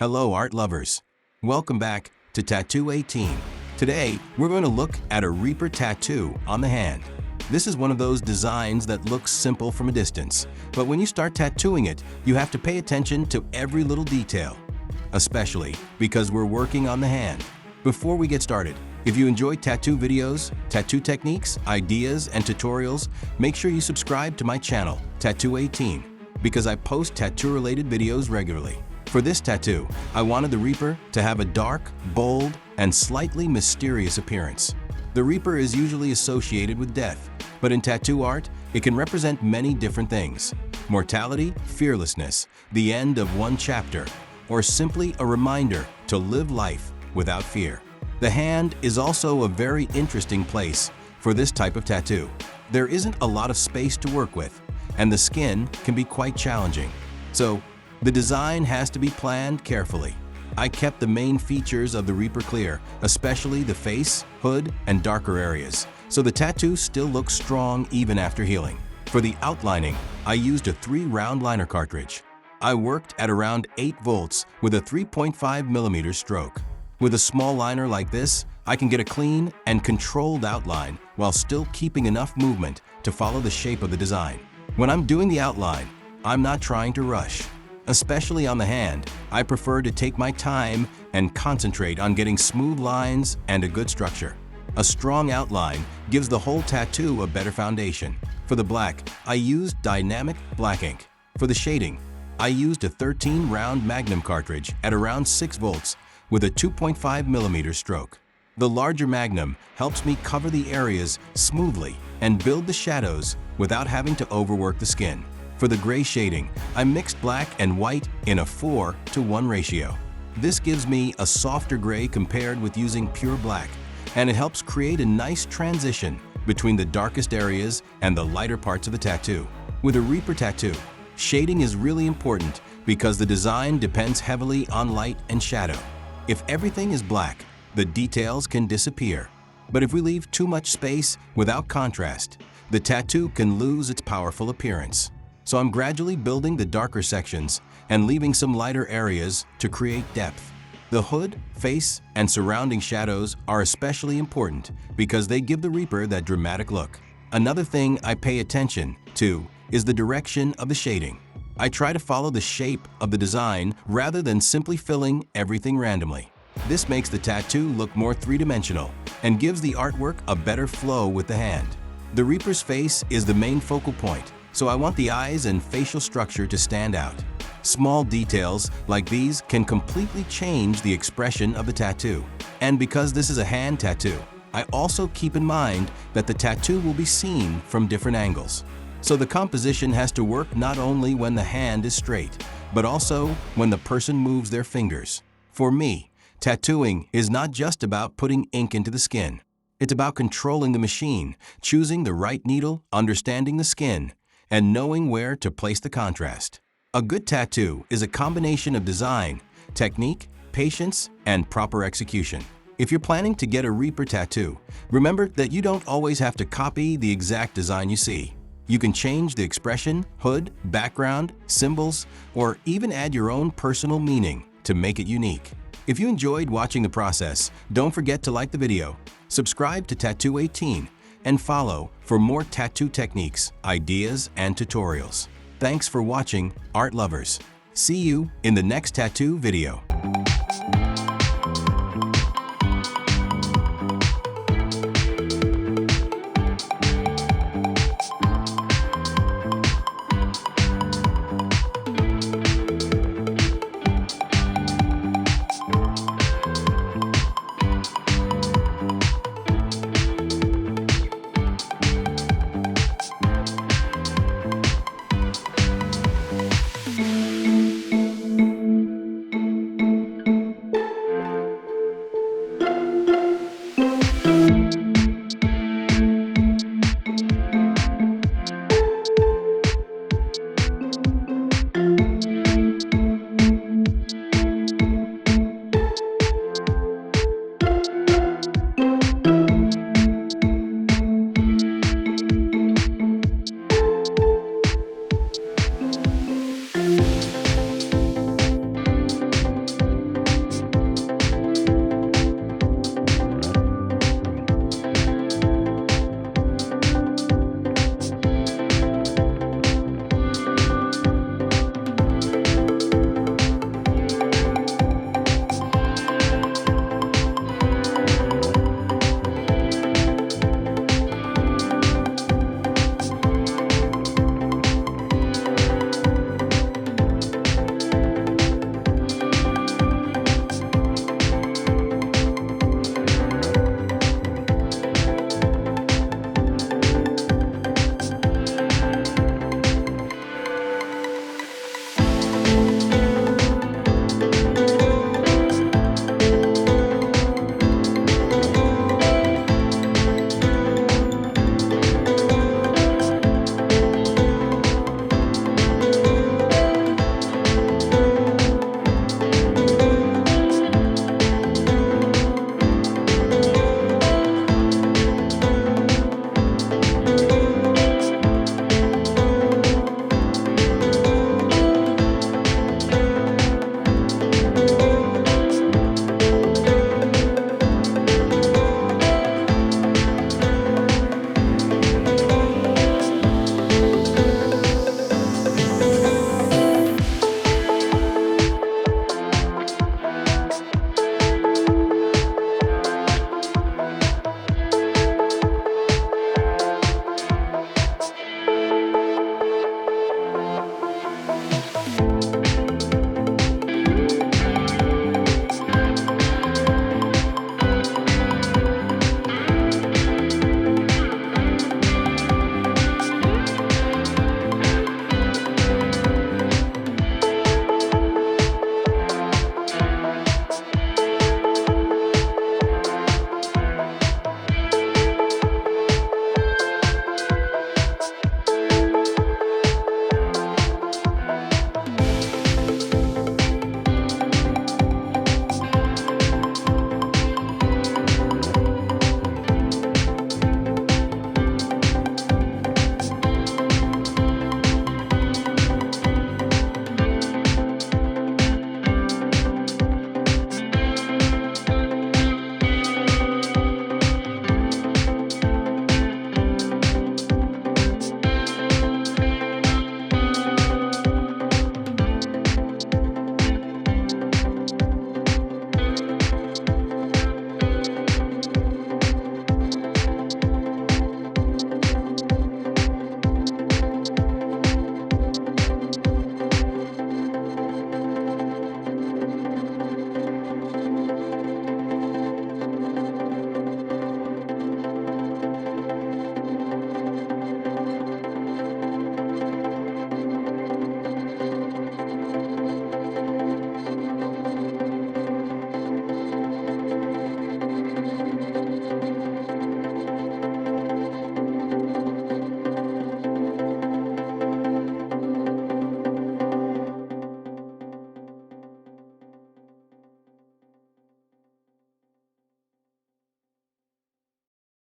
Hello art lovers! Welcome back to Tattoo 18. Today, we're going to look at a Reaper tattoo on the hand. This is one of those designs that looks simple from a distance, but when you start tattooing it, you have to pay attention to every little detail, especially because we're working on the hand. Before we get started, if you enjoy tattoo videos, tattoo techniques, ideas, and tutorials, make sure you subscribe to my channel, Tattoo 18, because I post tattoo-related videos regularly. For this tattoo, I wanted the Reaper to have a dark, bold, and slightly mysterious appearance. The Reaper is usually associated with death, but in tattoo art, it can represent many different things: mortality, fearlessness, the end of one chapter, or simply a reminder to live life without fear. The hand is also a very interesting place for this type of tattoo. There isn't a lot of space to work with, and the skin can be quite challenging. So, the design has to be planned carefully. I kept the main features of the Reaper clear, especially the face, hood, and darker areas, so the tattoo still looks strong even after healing. For the outlining, I used a 3 round liner cartridge. I worked at around 8 volts with a 3.5mm stroke. With a small liner like this, I can get a clean and controlled outline while still keeping enough movement to follow the shape of the design. When I'm doing the outline, I'm not trying to rush. Especially on the hand, I prefer to take my time and concentrate on getting smooth lines and a good structure. A strong outline gives the whole tattoo a better foundation. For the black, I used dynamic black ink. For the shading, I used a 13 Round Magnum cartridge at around 6 volts with a 2.5mm stroke. The larger Magnum helps me cover the areas smoothly and build the shadows without having to overwork the skin. For the gray shading, I mixed black and white in a 4:1 ratio. This gives me a softer gray compared with using pure black, and it helps create a nice transition between the darkest areas and the lighter parts of the tattoo. With a Reaper tattoo, shading is really important because the design depends heavily on light and shadow. If everything is black, the details can disappear. But if we leave too much space without contrast, the tattoo can lose its powerful appearance. So I'm gradually building the darker sections and leaving some lighter areas to create depth. The hood, face, and surrounding shadows are especially important because they give the Reaper that dramatic look. Another thing I pay attention to is the direction of the shading. I try to follow the shape of the design rather than simply filling everything randomly. This makes the tattoo look more three-dimensional and gives the artwork a better flow with the hand. The Reaper's face is the main focal point, so I want the eyes and facial structure to stand out. Small details like these can completely change the expression of the tattoo. And because this is a hand tattoo, I also keep in mind that the tattoo will be seen from different angles. So the composition has to work not only when the hand is straight, but also when the person moves their fingers. For me, tattooing is not just about putting ink into the skin. It's about controlling the machine, choosing the right needle, understanding the skin, and knowing where to place the contrast. A good tattoo is a combination of design, technique, patience, and proper execution. If you're planning to get a Reaper tattoo, remember that you don't always have to copy the exact design you see. You can change the expression, hood, background, symbols, or even add your own personal meaning to make it unique. If you enjoyed watching the process, don't forget to like the video, subscribe to Tattoo 18, and follow for more tattoo techniques, ideas, and tutorials. Thanks for watching, art lovers. See you in the next tattoo video.